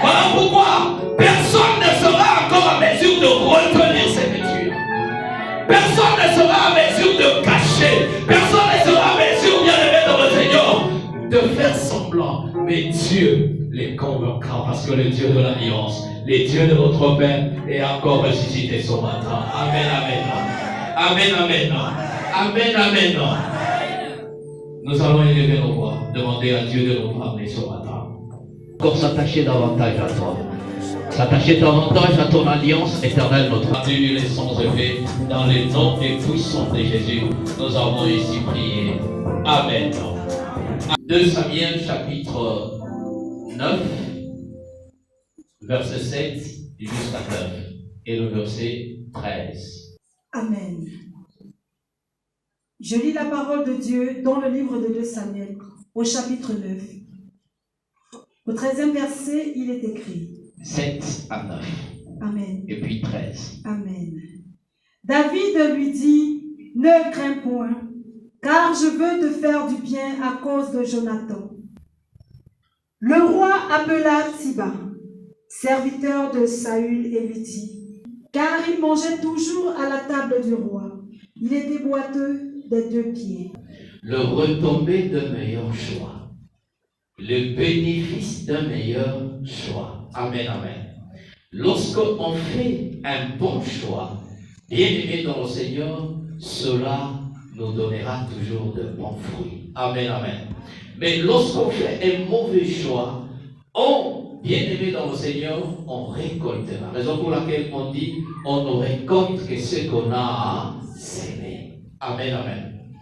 Voilà pourquoi personne ne sera encore en mesure de retenir ses lectures. Personne ne sera en mesure de cacher. Personne ne sera en mesure, bien aimé dans le Seigneur, de faire semblant. Mais Dieu les convaincra parce que le Dieu de l'Alliance, le Dieu de notre Père est encore ressuscité ce matin. Amen, amen. Amen, amen. Amen, amen. Nous allons élever nos voix, demander à Dieu de nous parler ce matin. Encore s'attacher davantage à toi. S'attacher davantage à ton alliance éternelle, notre Dieu, les sons élevés dans les noms et puissants de Jésus. Nous avons ici prié. Amen. 2 Samuel chapitre 9, verset 7 jusqu'à 9 et le verset 13. Amen. Je lis la parole de Dieu dans le livre de 2 Samuel, au chapitre 9. Au 13e verset, il est écrit 7 à 9. Amen. Et puis 13. Amen. David lui dit, ne crains point, car je veux te faire du bien à cause de Jonathan. Le roi appela Siba, serviteur de Saül, et lui dit, car il mangeait toujours à la table du roi. Il était boiteux des 2 pieds. Le retombé d'un meilleur choix. Le bénéfice d'un meilleur choix. Amen, amen. Lorsqu'on fait un bon choix, bien aimé dans le Seigneur, cela nous donnera toujours de bons fruits. Amen, amen. Mais lorsqu'on fait un mauvais choix, bien aimé dans le Seigneur, on récolte. La raison pour laquelle on dit, on ne récolte que ce qu'on a semé. Amen, amen.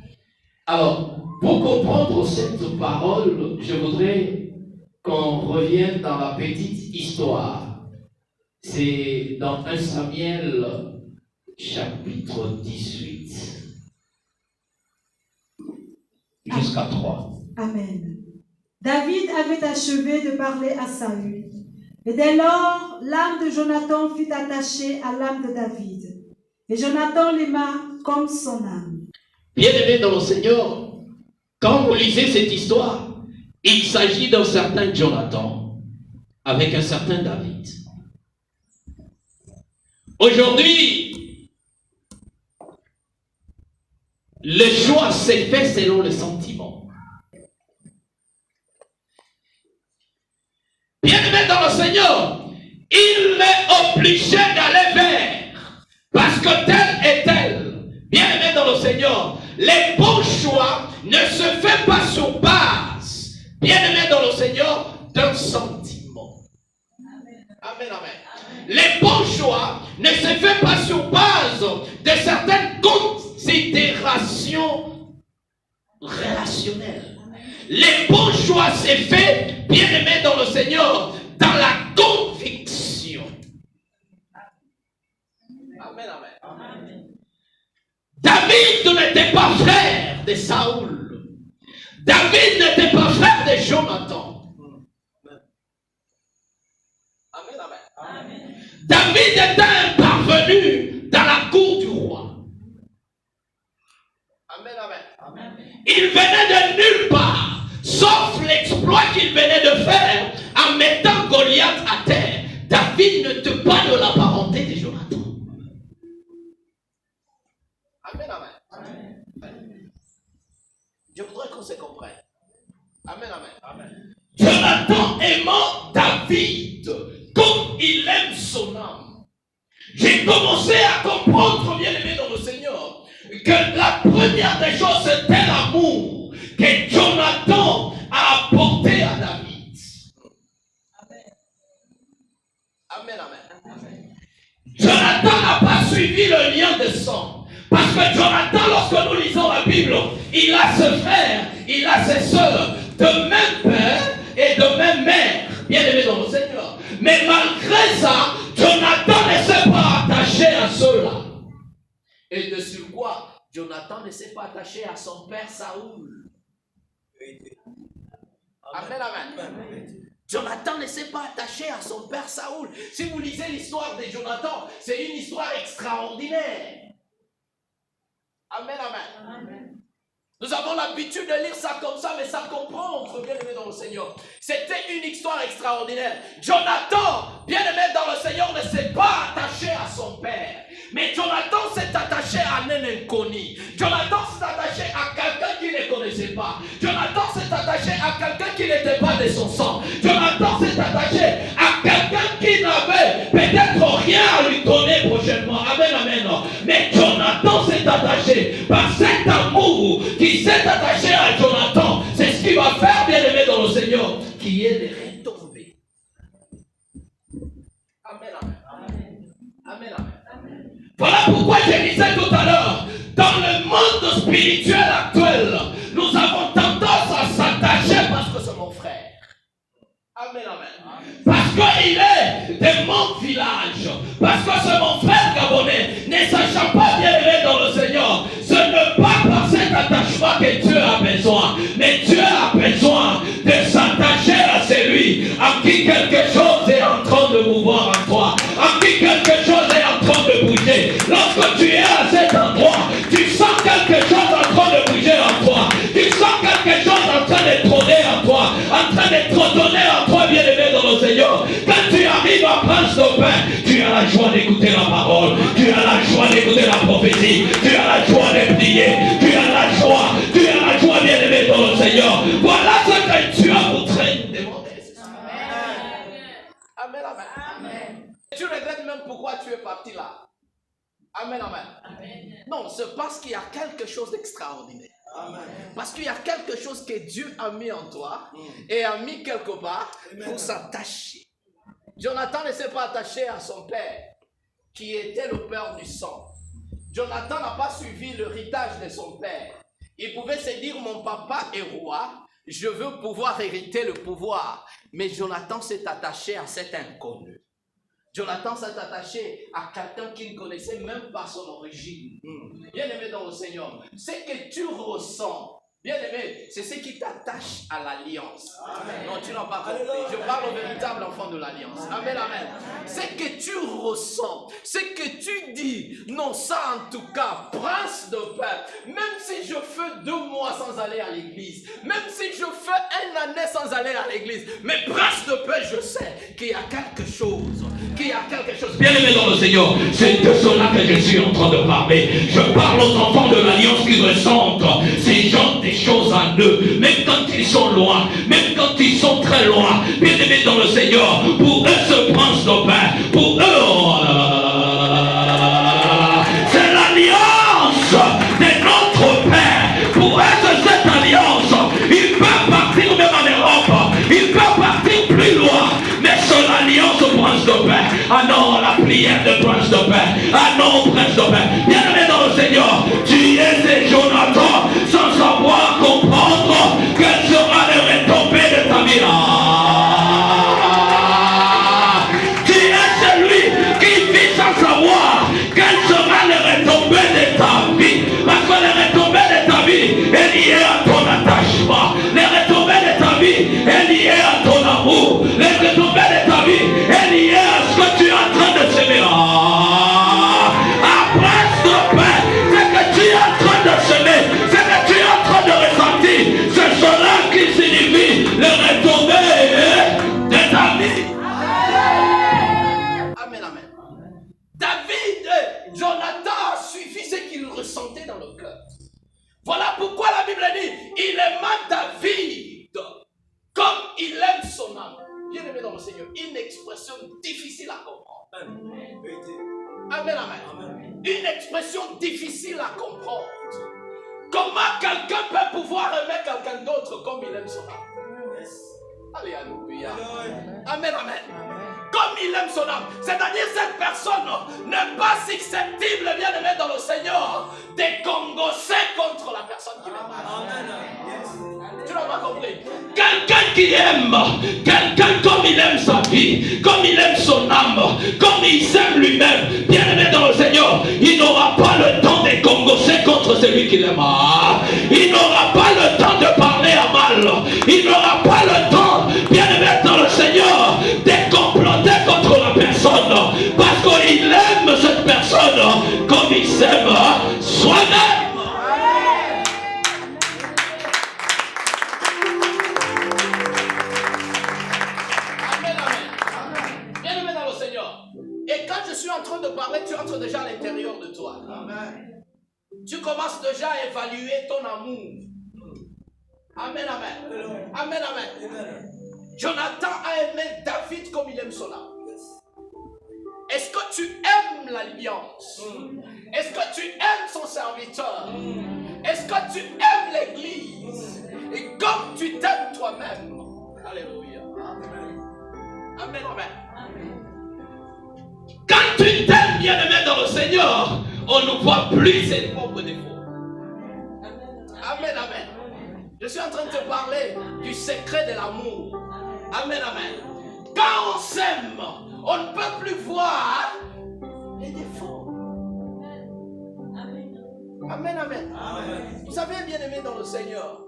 Alors, pour comprendre cette parole, je voudrais qu'on revienne dans la petite histoire. C'est dans 1 Samuel chapitre 18 jusqu'à 3. Amen. David avait achevé de parler à Saül. Et dès lors, l'âme de Jonathan fut attachée à l'âme de David. Et Jonathan l'aima comme son âme. Bien-aimé dans le Seigneur, quand vous lisez cette histoire, il s'agit d'un certain Jonathan avec un certain David. Aujourd'hui, le choix s'est fait selon le sentiment. Bien-aimé dans le Seigneur, il est obligé d'aller vers, parce que tel est tel. Bien-aimé dans le Seigneur, les bons choix ne se font pas sur base, bien-aimé dans le Seigneur, d'un sentiment. Amen, amen. Les bons choix ne se font pas sur base de certaines considérations relationnelles. Les bons choix se font, bien-aimé dans le Seigneur, dans la conviction. Amen, amen. Amen. David n'était pas frère de Saül. David n'était pas frère de Jonathan. Amen, amen. Amen. David était un parvenu dans la cour du roi. Amen, amen. Amen. Il venait de nulle part, sauf l'exploit qu'il venait de faire en mettant Goliath à terre. David n'était pas de la parenté de Jonathan. Amen, amen. Amen. Je voudrais qu'on se comprenne. Amen, amen. Amen. Jonathan aimant David comme il aime son âme. J'ai commencé à comprendre, bien aimé dans le Seigneur, que la première des choses, c'était l'amour que Jonathan a apporté à David. Amen. Amen, amen. Amen. Jonathan n'a pas suivi le lien de sang. Parce que Jonathan, lorsque nous lisons la Bible, il a ses frères, il a ses sœurs, de même père et de même mère, bien aimé dans le Seigneur. Mais malgré ça, Jonathan ne s'est pas attaché à ceux-là. Et de sur quoi Jonathan ne s'est pas attaché à son père Saül. Amen, amen. Jonathan ne s'est pas attaché à son père Saül. Si vous lisez l'histoire de Jonathan, c'est une histoire extraordinaire. Amen, amen. Amen. Nous avons l'habitude de lire ça comme ça, mais ça comprend entre bien-aimés dans le Seigneur. C'était une histoire extraordinaire. Jonathan, bien-aimé dans le Seigneur, ne s'est pas attaché à son père. Mais Jonathan s'est attaché à un inconnu. Jonathan s'est attaché à quelqu'un qu'il ne connaissait pas. Jonathan s'est attaché à quelqu'un qui n'était pas de son sang. Jonathan s'est attaché à quelqu'un qui n'avait peut-être rien à lui donner prochainement. Amen, amen. Mais Jonathan s'est attaché par cet amour qui s'est attaché à Jonathan. C'est ce qui va faire, bien-aimé dans le Seigneur, qui est de retomber. Amen, amen. Amen, amen. Voilà pourquoi je disais tout à l'heure, dans le monde spirituel actuel, nous avons tendance à s'attacher parce que c'est mon frère. Amen, amen. Parce qu'il est de mon village, parce que c'est mon frère gabonais, ne sachant pas bien aimer dans le Seigneur. Ce n'est pas par cet attachement que Dieu a besoin, mais Dieu a besoin de s'attacher à celui à qui quelque chose est en train de mouvoir en toi, à qui quelque chose est en train de bouger. Lorsque tu es à cet endroit, tu sens quelque chose en train de bouger en toi, tu sens quelque chose en train de trôner en toi, en train de trôner en toi, bien-aimé dans le Seigneur. Quand tu arrives à prendre ton pain, tu as la joie d'écouter la parole, tu as la joie d'écouter la prophétie, tu as la joie de prier, tu as la joie, bien-aimé dans le Seigneur. Voilà ce que tu as pour train de demander. Amen, amen. Amen. Tu regrettes même pourquoi tu es parti là. Amen, amen. Amen. Non, c'est parce qu'il y a quelque chose d'extraordinaire. Amen. Parce qu'il y a quelque chose que Dieu a mis en toi et a mis quelque part pour s'attacher. Jonathan ne s'est pas attaché à son père, qui était le père du sang. Jonathan n'a pas suivi l'héritage de son père. Il pouvait se dire, mon papa est roi, je veux pouvoir hériter le pouvoir. Mais Jonathan s'est attaché à cet inconnu. Jonathan s'est attaché à quelqu'un qu'il ne connaissait même pas son origine. Bien-aimé dans le Seigneur, ce que tu ressens, bien-aimé, c'est ce qui t'attache à l'alliance. Non, tu n'as pas compris. Je parle au véritable enfant de l'alliance. Amen, amen. Ce que tu ressens, ce que tu dis, non, ça en tout cas, prince de paix, même si je fais 2 mois sans aller à l'église, même si je fais 1 année sans aller à l'église, mais prince de paix, je sais qu'il y a quelque chose. Bien-aimé dans le Seigneur, c'est de cela que je suis en train de parler. Je parle aux enfants de l'alliance qui ressentent ces genres de choses en eux, même quand ils sont loin, même quand ils sont très loin. Bien-aimé dans le Seigneur, pour eux ce prince de paix, pour eux, c'est l'alliance de notre Père. Pour eux c'est cette alliance. Ils peuvent partir même en Europe, ils peuvent partir plus loin, mais son alliance au prince de paix. Ah non, la prière de prince de paix. Ah non, prince de paix. Bien-aimé dans le Seigneur, tu es des Jonathan sans savoir comprendre quelle sera le retombée de ta vie. Tu es celui qui vit sans savoir quelle sera le retombée de ta vie. Parce que le retombée de ta vie est lié à ton attachement. Le retombée de ta vie est lié à ton amour. Le retombée de ta vie est lié à ce que tu es en train de semer. Après ce pain, ce que tu es en train de semer, ce que tu es en train de ressentir, c'est cela qui signifie le retombée de ta vie. Amen, amen. David, Jonathan a suivi ce qu'il ressentait dans le cœur. Voilà pourquoi la Bible dit, il aima David comme il aime son âme. Bien-aimé dans le Seigneur, une expression difficile à comprendre. Amen, amen. Une expression difficile à comprendre. Comment quelqu'un peut pouvoir aimer quelqu'un d'autre comme il aime son âme? Alléluia. Amen, amen. Comme il aime son âme. C'est-à-dire cette personne n'est pas susceptible, bien aimé dans le Seigneur, de congosser contre la personne qui l'aime. Amen. Tu n'as pas compris. Quelqu'un qui aime, quelqu'un comme il aime sa vie, comme il aime son âme, comme il s'aime lui-même, bien aimé dans le Seigneur, il n'aura pas le temps de congosser contre celui qui l'aime. Il n'aura pas le temps de parler à mal. Il n'aura pas le temps, bien aimé dans le Seigneur, de comploter contre la personne, parce qu'il aime cette personne comme il s'aime soi-même. en train de parler, tu entres déjà à l'intérieur de toi. Amen. Tu commences déjà à évaluer ton amour. Amen, amen. Amen, amen. Jonathan a aimé David comme il aime son âme. Est-ce que tu aimes l'alliance? Est-ce que tu aimes son serviteur? Est-ce que tu aimes l'église? Et comme tu t'aimes toi-même. Alléluia. Amen, amen. Quand tu t'aimes bien aimé dans le Seigneur, on ne voit plus ses propres défauts. Amen, amen. Je suis en train de te parler du secret de l'amour. Amen, amen. Quand on s'aime, on ne peut plus voir les défauts. Amen, amen. Amen. Vous savez, bien aimé dans le Seigneur.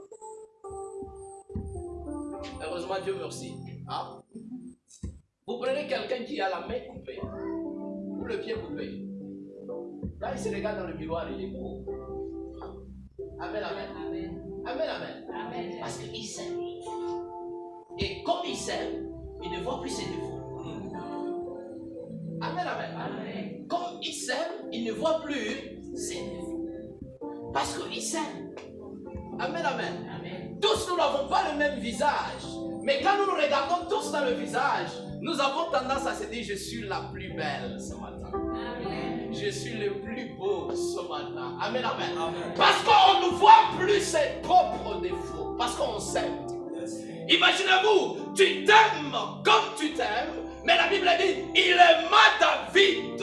Heureusement, Dieu merci. Hein? Vous prenez quelqu'un qui a la main coupée ou le pied coupé. Là, il se regarde dans le miroir et il est beau. Amen, amen. Amen, amen. Amen. Parce qu'il s'aime. Et comme il s'aime, il ne voit plus ses défauts. Amen, amen. Amen. Comme il s'aime, il ne voit plus ses défauts. Parce qu'il s'aime. Amen, amen. Amen. Tous, nous n'avons pas le même visage. Mais quand nous nous regardons tous dans le visage, nous avons tendance à se dire, je suis la plus belle ce matin. Amen. Je suis le plus beau ce matin. Amen, amen. Amen. Parce qu'on ne voit plus ses propres défauts. Parce qu'on s'aime. Imaginez-vous, tu t'aimes comme tu t'aimes, mais la Bible dit, il aima David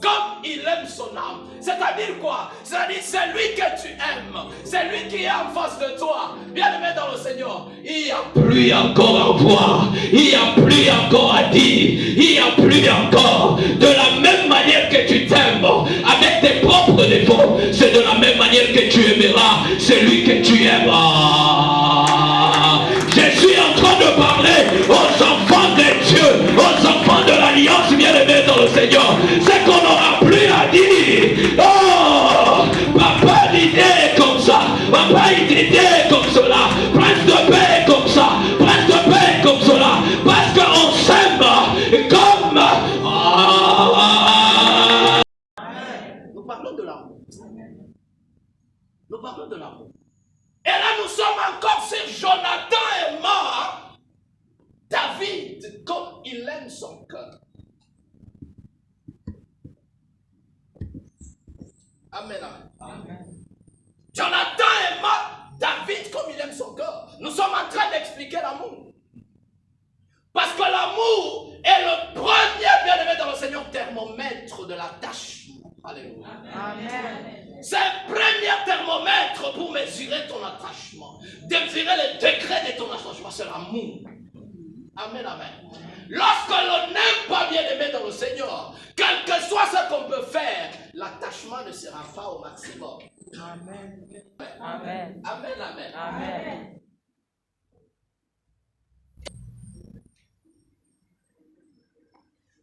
comme il aime son âme. C'est-à-dire quoi? C'est-à-dire c'est lui que tu aimes, c'est lui qui est en face de toi. Bien-aimé dans le Seigneur, il n'y a plus encore à voir, il n'y a plus encore à dire, il n'y a plus encore. De la même manière que tu t'aimes, avec tes propres défauts, c'est de la même manière que tu aimeras celui que tu aimeras. Je suis en train de parler aux enfants de Dieu, aux enfants de l'alliance bien-aimés dans le Seigneur. C'est qu'on n'aura plus à dire, oh, papa l'idée comme ça, papa l'idée comme cela, prince de paix comme ça, prince de paix comme cela, parce qu'on s'aime comme... Nous parlons de l'amour. Nous parlons de l'amour. Et là, nous sommes encore sur Jonathan est mort. David, comme il aime son cœur. Amen, amen. Amen. Jonathan est mort. David, comme il aime son cœur. Nous sommes en train d'expliquer l'amour. Parce que l'amour est le premier bien-aimé dans le Seigneur thermomètre de l'attachement. Alléluia. Amen. C'est un premier thermomètre pour mesurer ton attachement. Mesurer le degré de ton attachement, c'est l'amour. Amen, amen. Lorsque l'on n'aime pas bien aimé dans le Seigneur, quel que soit ce qu'on peut faire, l'attachement ne sera pas au maximum. Amen. Amen. Amen, amen. Amen.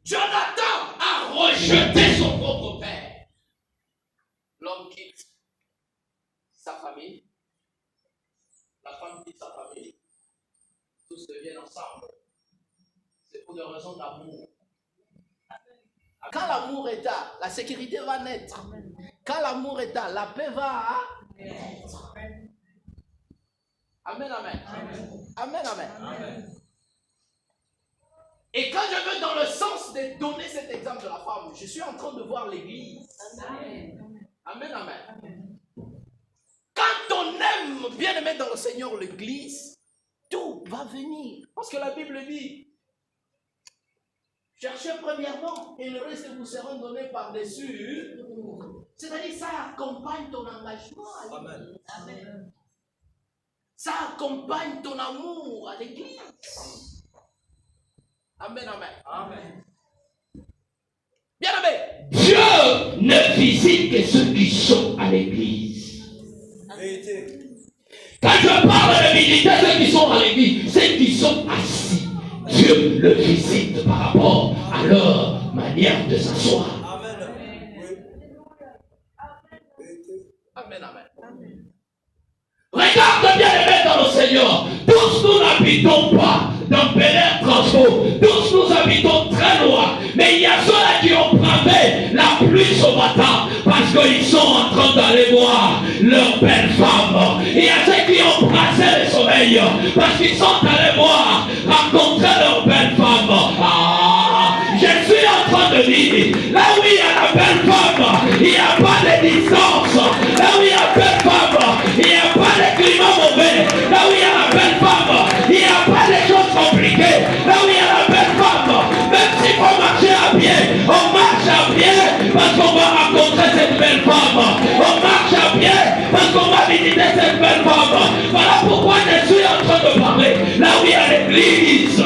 Jonathan a rejeté son propre père. L'homme quitte sa famille, la femme quitte sa famille, tous deviennent ensemble. C'est pour des raisons d'amour. Quand l'amour est là, la sécurité va naître. Quand l'amour est là, la paix va naître. Amen, amen. Amen, amen. Amen. Et quand je veux dans le sens de donner cet exemple de la femme, je suis en train de voir l'église. Amen. Amen, amen. Quand on aime bien aimer dans le Seigneur l'église, tout va venir. Parce que la Bible dit, cherchez premièrement et le reste vous sera donné par-dessus. C'est-à-dire ça accompagne ton engagement à l'église. Amen. Ça accompagne ton amour à l'église. Amen, amen. Amen. Bien aimé, Dieu ne visite que ceux qui sont à l'église. Quand je parle de visiter ceux qui sont à l'église, ceux qui sont assis, Dieu le visite par rapport à leur manière de s'asseoir. Amen, amen. Regarde bien aimé dans le Seigneur. Tous nous n'habitons pas dans Bel Air Transpo. Tous nous habitons très loin. Mais il y a ceux-là qui ont bravé la pluie ce matin parce qu'ils sont en train d'aller voir leur belle femme. Il y a ceux qui ont brassé le sommeil parce qu'ils sont allés voir, rencontrer leur belle femme. Je suis en train de dire, là où il y a la belle femme, il n'y a pas de distance. Là où il y a la belle femme, il n'y a pas de climat mauvais. Là où il y a la belle femme, il n'y a pas de choses compliquées. Là où il y a la belle femme, même s'il faut marcher à pied, on marche à pied parce qu'on va rencontrer cette belle femme. On marche à pied parce qu'on va visiter cette belle femme. Voilà pourquoi je suis en train de parler. Là où il y a l'église,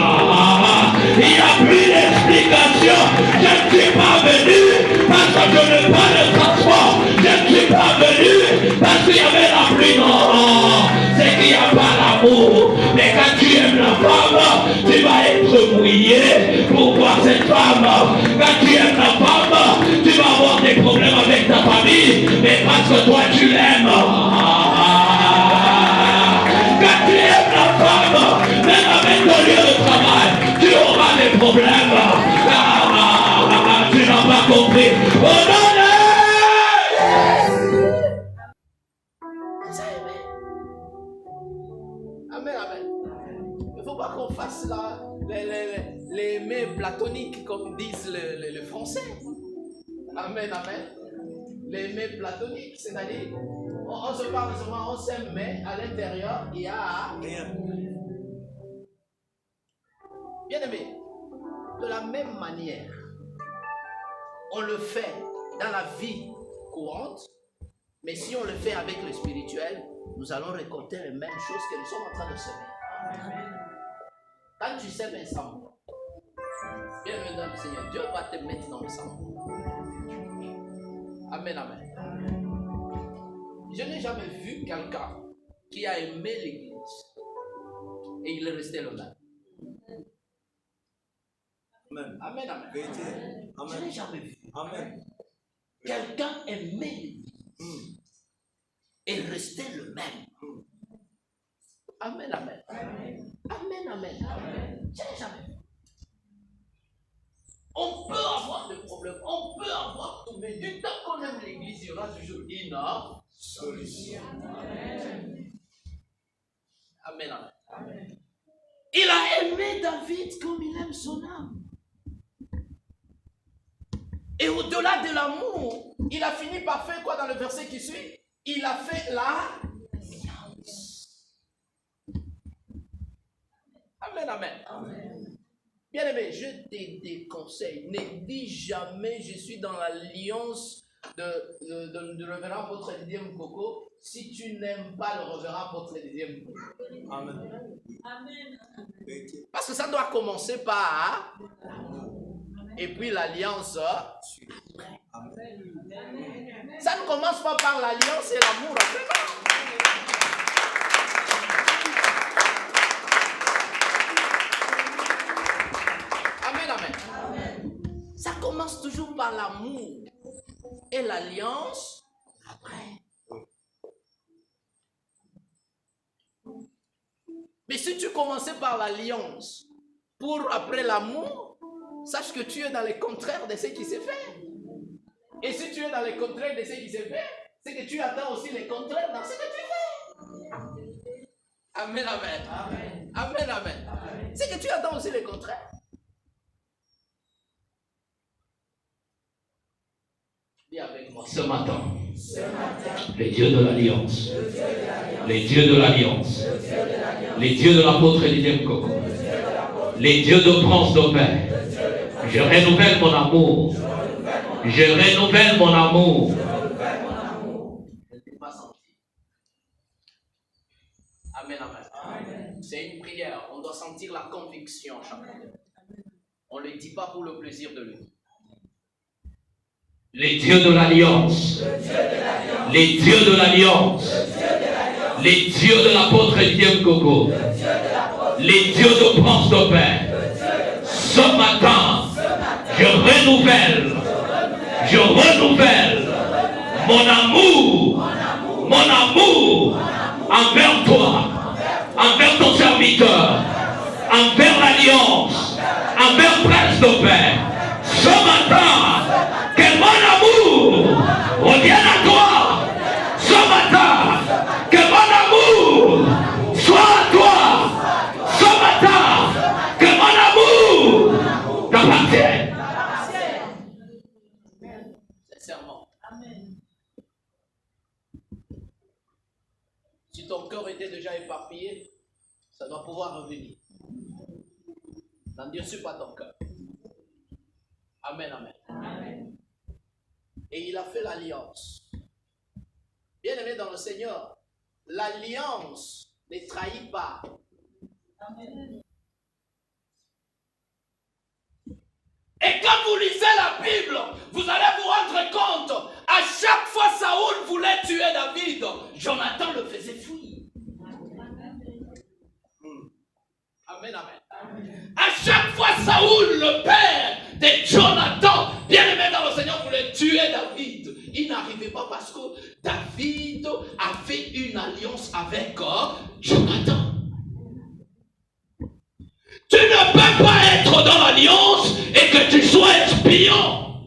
il n'y a plus d'explication. Je ne suis pas venu parce que je n'ai pas de transport. Je ne suis pas venu parce qu'il y avait la pluie. Non, c'est qu'il n'y a pas l'amour. Mais quand tu aimes la femme, tu vas être mouillé pour voir cette femme. Quand tu aimes la femme, tu vas avoir des problèmes avec ta famille. Mais parce que toi tu l'aimes. Quand tu aimes la femme, même avec ton lieu de travail, tu auras des problèmes. Tu n'as pas compris. Oh non, non! Amen, amen. Il ne faut pas qu'on fasse là les mets platoniques comme disent les Français. Amen, amen. Les mets platoniques, c'est-à-dire on se parle seulement, on s'aime, mais à l'intérieur, il y a rien. Bien aimé, de la même manière, on le fait dans la vie courante, mais si on le fait avec le spirituel, nous allons récolter les mêmes choses que nous sommes en train de semer. Quand tu sèmes un sang, bienvenue dans le Seigneur, Dieu va te mettre dans le sang. Amen, amen. Je n'ai jamais vu quelqu'un qui a aimé l'église et il est resté le même. Amen, amen, amen. Je n'ai jamais vu. Amen. Quelqu'un aimait l'église et restait le même. Amen, amen. Amen, amen, amen. Je n'ai jamais vu. On peut avoir des problèmes, on peut avoir tout, mais du temps qu'on aime l'église, il y aura toujours une solution. Amen. Amen, amen. Amen. Il a aimé David comme il aime son âme. Et au-delà de l'amour, il a fini par faire quoi dans le verset qui suit? Il a fait l'alliance. Amen, amen. Amen. Bien aimé, je te déconseille, ne dis jamais je suis dans l'alliance de révérend apôtre Didier Mkoko si tu n'aimes pas le révérend apôtre Didier Mkoko. Amen. Amen. Parce que ça doit commencer par et puis l'alliance après. Amen. Ça ne commence pas par l'alliance et l'amour après. Ça commence toujours par l'amour et l'alliance après. Mais si tu commençais par l'alliance pour après l'amour, sache que tu es dans les contraires de ce qui s'est fait. Et si tu es dans les contraires de ce qui s'est fait, c'est que tu attends aussi les contraires dans ce que tu fais. Amen, amen. Amen, amen. Amen. C'est que tu attends aussi les contraires. Dis avec moi ce matin. Les dieux de l'alliance. Les dieux de l'alliance. Les dieux de l'apôtre Didier Mkoko. Les dieux de Prince d'Aubert. Je renouvelle mon amour. Je renouvelle mon amour. Amen, amen. C'est une prière. On doit sentir la conviction chacun. On ne le dit pas pour le plaisir de lui. Les dieux de l'alliance. Les dieux de l'alliance. Les dieux de l'apôtre Didier Mkoko. Les dieux de Prince d'Aubert. Ce matin, je renouvelle mon amour envers toi, envers ton serviteur, envers l'alliance, envers Prince de paix. Ce matin, que mon amour revienne à toi. Ce matin, que mon amour soit à toi. Ce matin, que mon amour t'appartienne. Sincèrement. Si ton cœur était déjà éparpillé, ça doit pouvoir revenir. N'endurcis pas ton cœur. Amen, amen. Amen. Et il a fait l'alliance. Bien-aimé dans le Seigneur, l'alliance ne trahit pas. Amen. Et quand vous lisez la Bible, vous allez vous rendre compte, à chaque fois Saoul voulait tuer David, Jonathan le faisait fuir. Amen, amen. À chaque fois Saoul, le père de Jonathan, bien-aimé dans le Seigneur, voulait tuer David. Il n'arrivait pas parce que David avait une alliance avec Jonathan. Tu ne peux pas être dans l'alliance et que tu sois espion.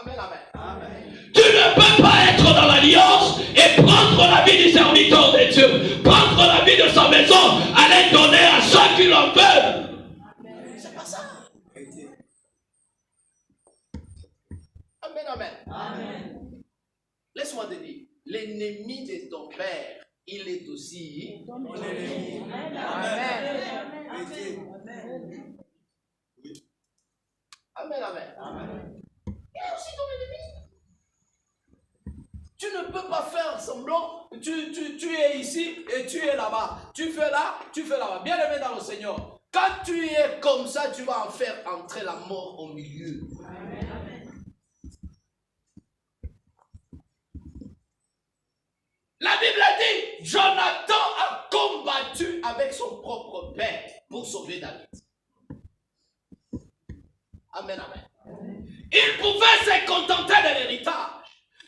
Amen, amen. Amen. Tu ne peux pas être dans l'alliance et prendre la vie du serviteur de Dieu, prendre la vie de sa maison, aller donner à ceux qui l'en veulent. C'est pas ça. Amen, amen. Amen. Laisse-moi te dire, l'ennemi de ton père, il est aussi ton ennemi. Amen. Amen, amen. Amen. Il est aussi ton ennemi. Tu ne peux pas faire semblant, tu es ici et tu es là-bas. Tu fais là, tu fais là-bas. Bien aimé dans le Seigneur. Quand tu es comme ça, tu vas en faire entrer la mort au milieu. Amen. La Bible a dit, Jonathan a combattu avec son propre père pour sauver David. Amen, amen. Il pouvait se contenter de l'héritage.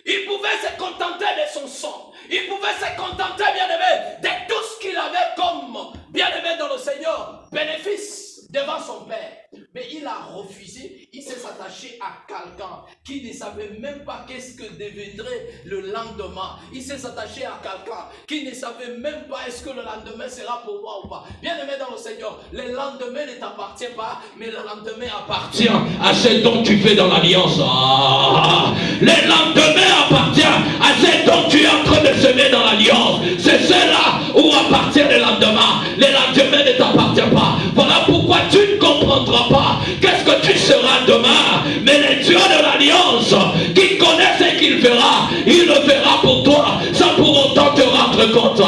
Il pouvait se contenter de son sang. Il pouvait se contenter, bien-aimé, de tout ce qu'il avait comme, bien-aimé dans le Seigneur, bénéfice devant son père. Mais il a refusé, il s'est attaché à quelqu'un qui ne savait même pas qu'est-ce que deviendrait le lendemain. Il s'est attaché à quelqu'un qui ne savait même pas est-ce que le lendemain sera pour moi ou pas. Bien-aimé dans le Seigneur, le lendemain ne t'appartient pas, mais le lendemain appartient à ce dont tu fais dans l'alliance. Le lendemain appartient à ce dont tu es en train de semer dans l'alliance. C'est cela où appartient le lendemain. Le lendemain ne t'appartient pas. Voilà pourquoi tu ne comprendras pas qu'est-ce que tu seras demain. Mais le Dieu de l'alliance qui connaît ce qu'il fera, il le fera pour toi sans pour autant te rendre compte.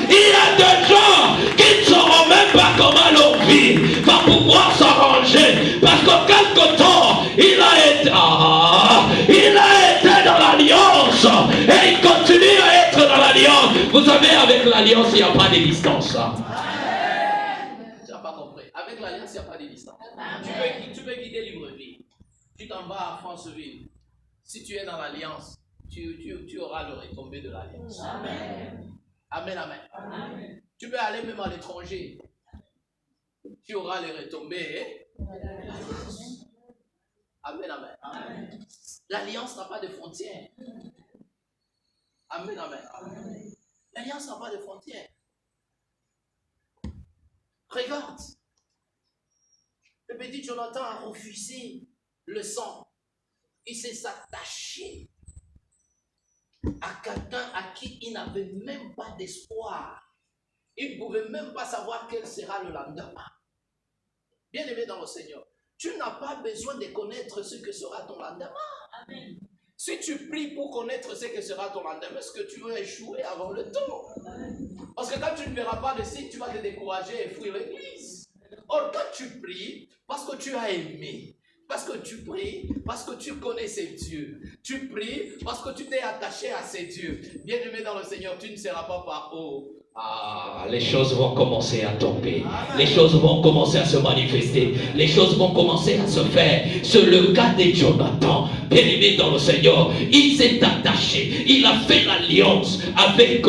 Il y a des gens qui ne sauront même pas comment leur vie va pouvoir s'arranger parce que quelque temps il a été dans l'alliance et il continue à être dans l'alliance. Vous savez, avec l'alliance il n'y a pas de distance. Tu n'as pas compris. Avec l'alliance il n'y a pas de distance. Tu peux quitter Libreville. Tu t'en vas à Franceville. Si tu es dans l'alliance, tu auras le retombé de l'alliance. Amen. Amen, amen. Amen. Tu peux aller même à l'étranger. Tu auras les retombées. Amen, amen. Amen. L'alliance n'a pas de frontières. Amen, amen. Amen. L'alliance n'a pas de frontières. Regarde. Le petit Jonathan a refusé le sang. Il s'est attaché à quelqu'un à qui il n'avait même pas d'espoir. Il ne pouvait même pas savoir quel sera le lendemain. Bien-aimé dans le Seigneur, tu n'as pas besoin de connaître ce que sera ton lendemain. Amen. Si tu pries pour connaître ce que sera ton lendemain, est-ce que tu vas échouer avant le temps? Parce que quand tu ne verras pas le signe, tu vas te décourager et fuir l'église. Or, quand tu pries, parce que tu as aimé, parce que tu pries, parce que tu connais ces dieux. Tu pries parce que tu t'es attaché à ces dieux. Bien-aimé dans le Seigneur, tu ne seras pas par haut. les choses vont commencer à tomber. Les choses vont commencer à se manifester. Les choses vont commencer à se faire. C'est le cas de Jonathan, bien-aimé dans le Seigneur. Il s'est attaché. Il a fait l'alliance avec,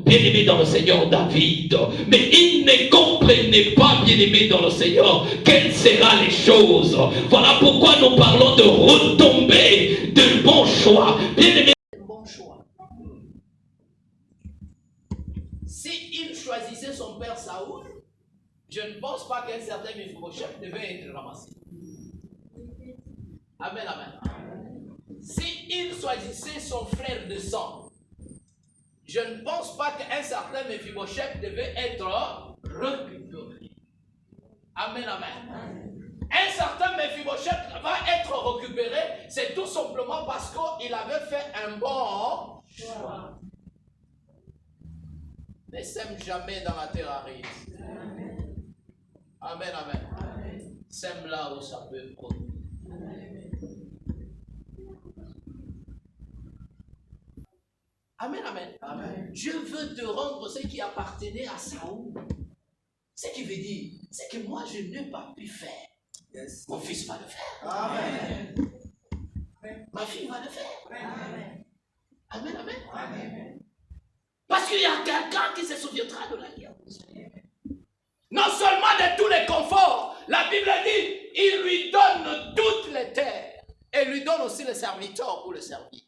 bien-aimé dans le Seigneur, David. Mais il ne comprenait pas, bien-aimé dans le Seigneur, quelles seront les choses. Voilà pourquoi nous parlons de retomber de bons choix. Bien-aimé. S'il choisissait son père Saoul, je ne pense pas qu'un certain Mephibosheth devait être ramassé. Amen, amen. S'il choisissait son frère de sang, je ne pense pas qu'un certain Mephibosheth devait être récupéré. Amen, amen. Un certain Mephibosheth va être récupéré, c'est tout simplement parce qu'il avait fait un bon choix. Ne sème jamais dans la terre aride. Amen, amen. Sème là où ça peut produire. Amen, amen. Amen. Dieu veut te rendre ce qui appartenait à Saoul. Ce qui veut dire, c'est que moi je n'ai pas pu faire. Yes. Mon fils va le faire. Amen. Ma fille va le faire. Amen. Amen, amen. Amen. Parce qu'il y a quelqu'un qui se souviendra de l'alliance. Non seulement de tous les conforts, la Bible dit, il lui donne toutes les terres. Et lui donne aussi les serviteurs pour le servir.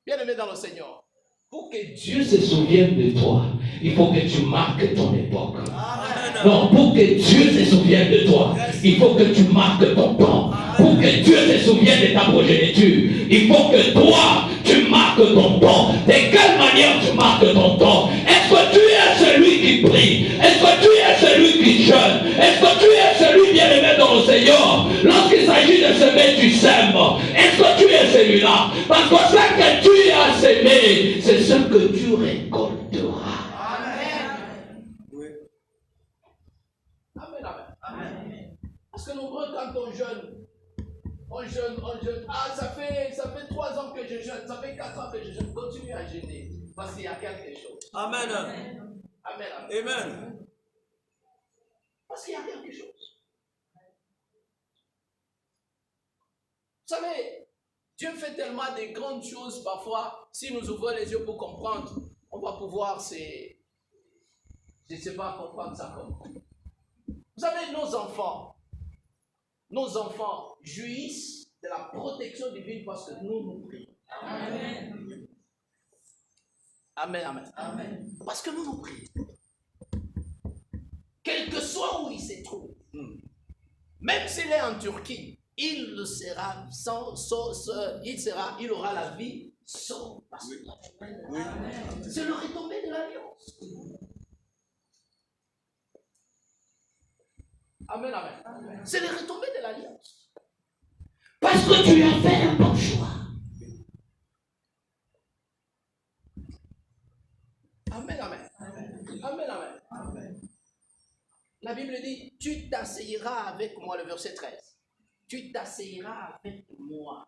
Bien aimé dans le Seigneur. Pour que Dieu se souvienne de toi, il faut que tu marques ton époque. Amen. Non, pour que Dieu se souvienne de toi, il faut que tu marques ton temps. Pour que Dieu se souvienne de ta progéniture, il faut que toi, tu marques ton temps. De quelle manière tu marques ton temps? Est-ce que tu es celui qui prie? Est-ce que tu es celui qui jeûne? Est-ce que tu es celui bien-aimé dans le Seigneur? Lorsqu'il s'agit de semer, tu sèmes. Est-ce que tu es celui-là? Parce que ce que tu as semé, c'est ce que tu récolteras. Amen. Oui. Amen, amen. Amen. Parce que nombreux, quand on jeûne, on jeûne. Ah, ça fait 3 ans que je jeûne, ça fait 4 ans que je jeûne. Continue à jeûner. Parce qu'il y a quelque chose. Amen. Amen. Amen. Amen. Parce qu'il y a quelque chose. Vous savez, Dieu fait tellement de grandes choses parfois. Si nous ouvrons les yeux pour comprendre, on va pouvoir je ne sais pas comprendre ça comme. Vous savez, nos enfants jouissent de la protection divine parce que nous prions. Amen. Amen, amen. Amen. Parce que nous prions. Quel que soit où il se trouve, même s'il est en Turquie, il aura la vie sans passeport. Oui. C'est le retombé de l'alliance. Amen, amen. Amen. C'est le retombé de l'alliance. Parce que tu as fait un bon choix. Amen, amen. Amen, amen. Amen. La Bible dit, tu t'asseyeras avec moi, le verset 13. Tu t'asseyeras avec moi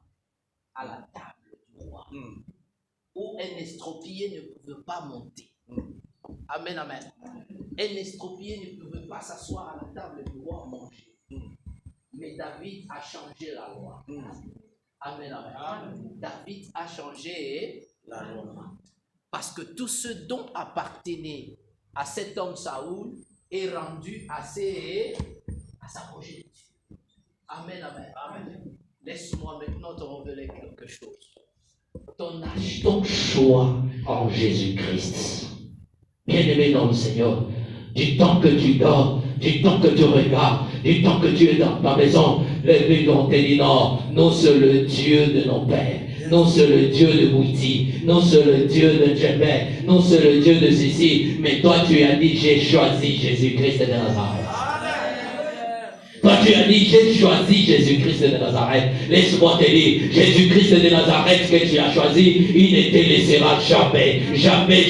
à la table du roi, où un estropié ne pouvait pas monter. Amen, amen. Un estropié ne pouvait pas s'asseoir à la table du roi manger. Mais David a changé la loi. Amen, amen. Amen. David a changé la loi. Parce que tout ce dont appartenait à cet homme Saoul est rendu à sa progéniture. Amen, amen. Amen. Laisse-moi maintenant te révéler quelque chose. Ton choix en Jésus-Christ. Bien-aimé dans le Seigneur, du temps que tu dors, du temps que tu regardes, du temps que tu es dans ta maison, les gens te disent non, nous c'est le Dieu de nos pères. Non, c'est le Dieu de Bouti. Non, c'est le Dieu de Djebel. Non, c'est le Dieu de ceci. Mais toi, tu as dit, j'ai choisi Jésus-Christ de Nazareth. Toi, tu as dit, j'ai choisi Jésus-Christ de Nazareth. Laisse-moi te dire, Jésus-Christ de Nazareth que tu as choisi, il ne te laissera jamais,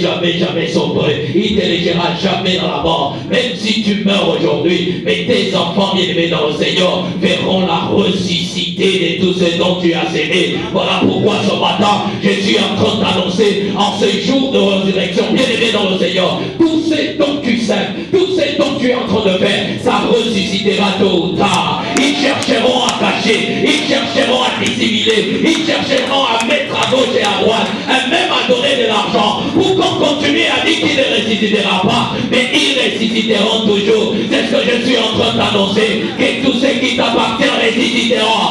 jamais sombrer. Il ne te laissera jamais dans la mort. Même si tu meurs aujourd'hui, mais tes enfants bien-aimés dans le Seigneur verront la ressuscité de tout ce dont tu as aimé. Voilà pourquoi ce matin, je suis en train d'annoncer en ce jour de résurrection, bien-aimés dans le Seigneur, tout ces dons que tu sèmes, tous ces dons que tu es en train de faire, ça ressuscitera tôt ou tard. Ils chercheront à cacher, ils chercheront à dissimuler, ils chercheront à mettre à gauche et à droite, et même à donner de l'argent pour qu'on continue à dire qu'il ne ressuscitera pas, mais ils ressusciteront toujours. C'est ce que je suis en train d'annoncer, que tous ceux qui t'appartiennent ressusciteront.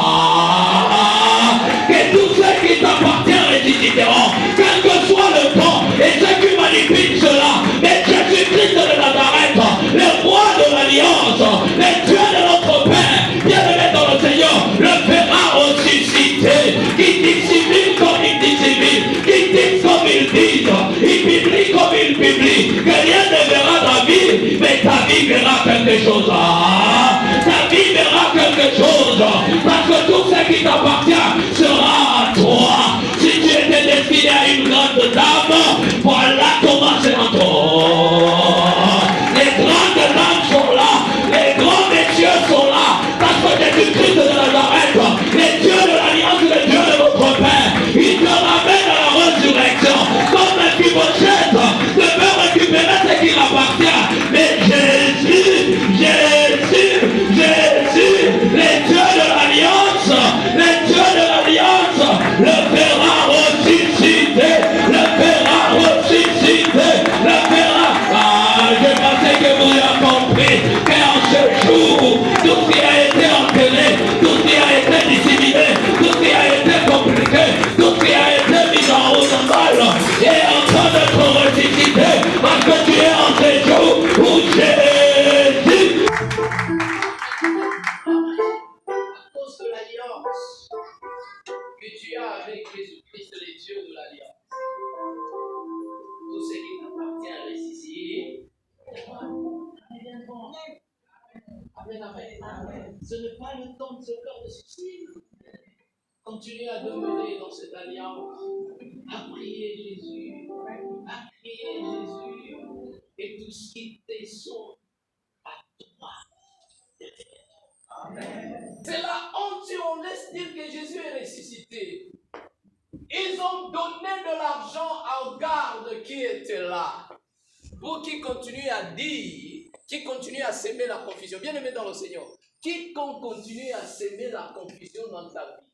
Que tous ceux qui t'appartiennent ressusciteront, quel que soit le temps et ceux qui manipulent cela. Mais Jésus-Christ de Nazareth, le roi de l'alliance, le Dieu de notre Père, bien-aimé dans le Seigneur, le fera ressusciter. Qui dissimule comme il dissimule, qui dit comme il dit, il publie comme il publie, que rien ne verra ta vie, mais ta vie verra quelque chose. Ta vie verra quelque chose, parce que tout ce qui t'appartient sera à toi. Si tu étais destiné à une grande dame, voilà comment c'est en toi. Les grandes dames sont là, les grands messieurs sont là, parce que Jésus-Christ de Nazareth, les dieux de l'alliance, les dieux de notre Père, il te ramène à la résurrection, comme un Mephibosheth devait récupérer ce qui appartient. Mais Jésus, les dieux de l'alliance, le fera ressusciter, le fera ressusciter, le fera. Je pensais que vous avez compris qu'en ce jour, tout ce qui a été enterré, tout ce qui a été disséminé, tout ce qui a été compliqué, tout ce qui a été mis en haut de balle est en train d'être ressuscité, parce que tu es en ce jour où Jésus. À cause de l'alliance que tu as avec Jésus-Christ, les dieux de l'alliance, tout ce qui t'appartient reste ici. Amen, amen. Ce n'est pas le temps de se faire de soucis. Continue à demeurer dans cette alliance, à prier Jésus, et tout ce qui descend à toi. C'est la honte si on laisse dire que Jésus est ressuscité. Ils ont donné de l'argent aux gardes qui étaient là, pour qu'ils continuent à dire, qui continuent à s'aimer la confusion. Bien aimé dans le Seigneur, quiconque continue à s'aimer la confusion dans ta vie,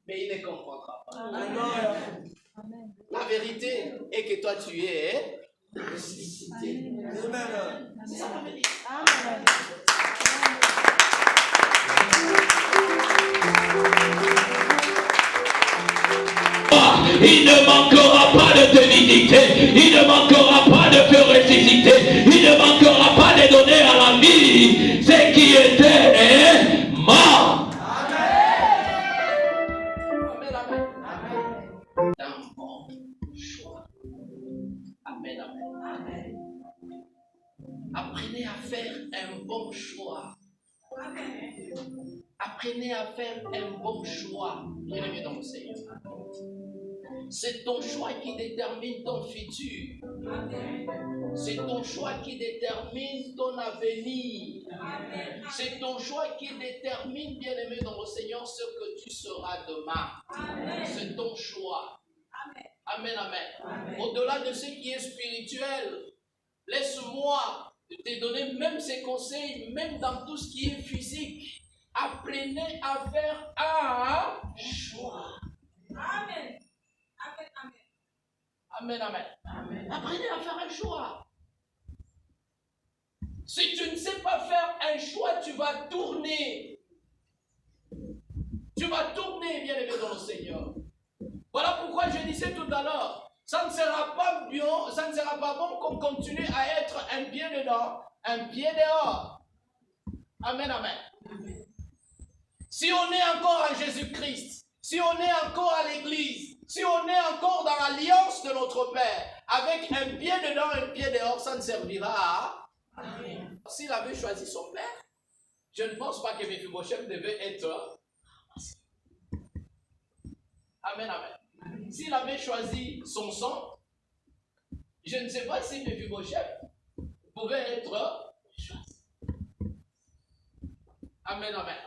mais il ne comprendra pas. Amen. La vérité est que toi tu es ressuscité. C'est ça la vérité. Amen. Il ne manquera pas de te visiter, il ne manquera pas de te ressusciter, il ne manquera pas de donner à la vie ce qui était mort. Amen. D'un bon choix. Amen, amen. Apprenez à faire un bon choix. Apprenez à faire un bon choix. Bien-aimé dans le Seigneur. C'est ton choix qui détermine ton futur. C'est ton choix qui détermine ton avenir. C'est ton choix qui détermine, bien-aimé dans le Seigneur, ce que tu seras demain. C'est ton choix. Amen, amen. Au-delà de ce qui est spirituel, laisse-moi te donner même ces conseils, même dans tout ce qui est physique. Apprenez à faire un choix. Amen. Amen, amen. Amen. Apprenez à faire un choix. Si tu ne sais pas faire un choix, tu vas tourner. Tu vas tourner, bien aimé dans le Seigneur. Voilà pourquoi je disais tout à l'heure, ça ne sera pas bien, ça ne sera pas bon qu'on continue à être un pied dedans, un pied dehors. Amen, amen. Si on est encore à Jésus-Christ, si on est encore à l'église, si on est encore dans l'alliance de notre Père, avec un pied dedans, un pied dehors, ça ne servira à rien. S'il avait choisi son père, je ne pense pas que Mephibosheth devait être. Amen, amen. S'il avait choisi son sang, je ne sais pas si Mephibosheth pouvait être choisi. Amen, amen.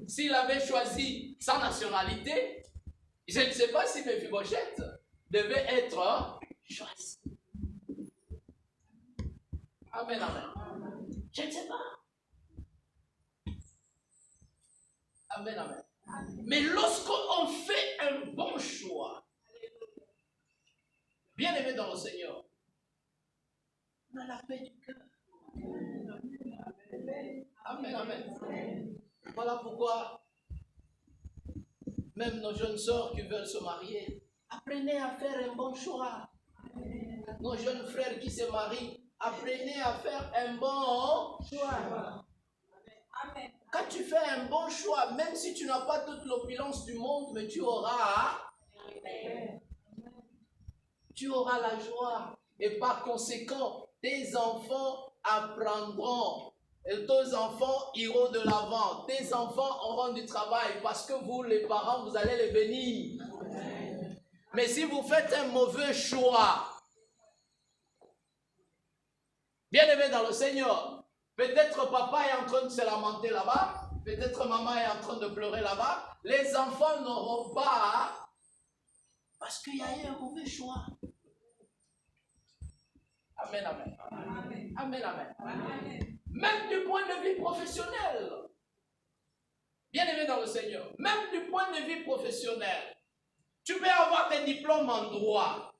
S'il avait choisi sa nationalité, je ne sais pas si Mephibosheth devait être choisi. Amen, amen. Je ne sais pas. Amen, amen. Mais lorsqu'on fait un bon choix, bien aimé dans le Seigneur, on a la paix du cœur. Amen, amen. Voilà pourquoi même nos jeunes sœurs qui veulent se marier, apprenez à faire un bon choix. Nos jeunes frères qui se marient, apprenez à faire un bon choix. Quand tu fais un bon choix, même si tu n'as pas toute l'opulence du monde, mais tu auras la joie. Et par conséquent, tes enfants apprendront. Et tes enfants iront de l'avant. Tes enfants auront du travail parce que vous, les parents, vous allez les bénir. Mais si vous faites un mauvais choix, bien aimé dans le Seigneur, peut-être papa est en train de se lamenter là-bas, peut-être maman est en train de pleurer là-bas, les enfants n'auront pas parce qu'il y a eu un mauvais choix. Amen, amen. Amen, amen. Amen. Même du point de vue professionnel, bien aimé dans le Seigneur, même du point de vue professionnel, tu peux avoir tes diplômes en droit.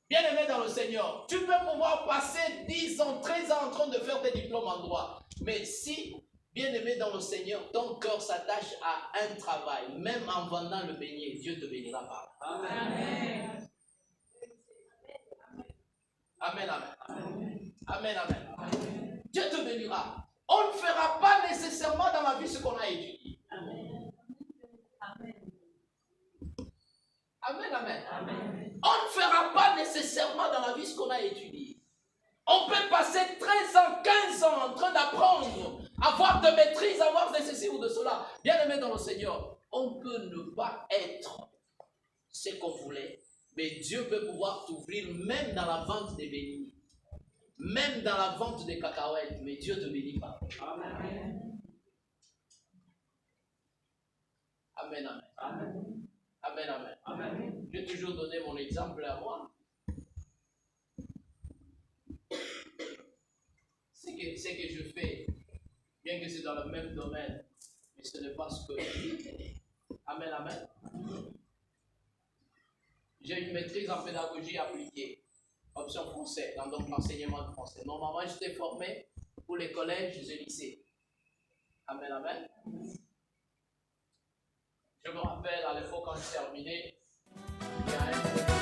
Bien aimé dans le Seigneur, tu peux pouvoir passer 10 ans, 13 ans en train de faire tes diplômes en droit. Mais si, bien aimé dans le Seigneur, ton cœur s'attache à un travail, même en vendant le beignet, Dieu te bénira par là. Amen. Amen, amen. Amen, amen. Amen. Dieu te bénira. On ne fera pas nécessairement dans la vie ce qu'on a étudié. Amen. Amen, amen. Amen. On ne fera pas nécessairement dans la vie ce qu'on a étudié. On peut passer 13 ans, 15 ans en train d'apprendre, avoir de maîtrise, avoir de ceci ou de cela. Bien aimé dans le Seigneur, on peut ne pas être ce qu'on voulait, mais Dieu peut pouvoir t'ouvrir même dans la vente des bénis, même dans la vente des cacahuètes, mais Dieu te bénit pas. Amen. Amen, amen. Amen. Amen, amen. Amen. J'ai toujours donné mon exemple à moi. Ce que je fais, bien que c'est dans le même domaine, mais ce n'est pas ce que je fais. Amen, amen. J'ai une maîtrise en pédagogie appliquée, option français, dans donc l'enseignement de français. Normalement, j'étais formé pour les collèges et les lycées. Amen, amen. Je me rappelle à l'époque quand j'ai terminé, il y a un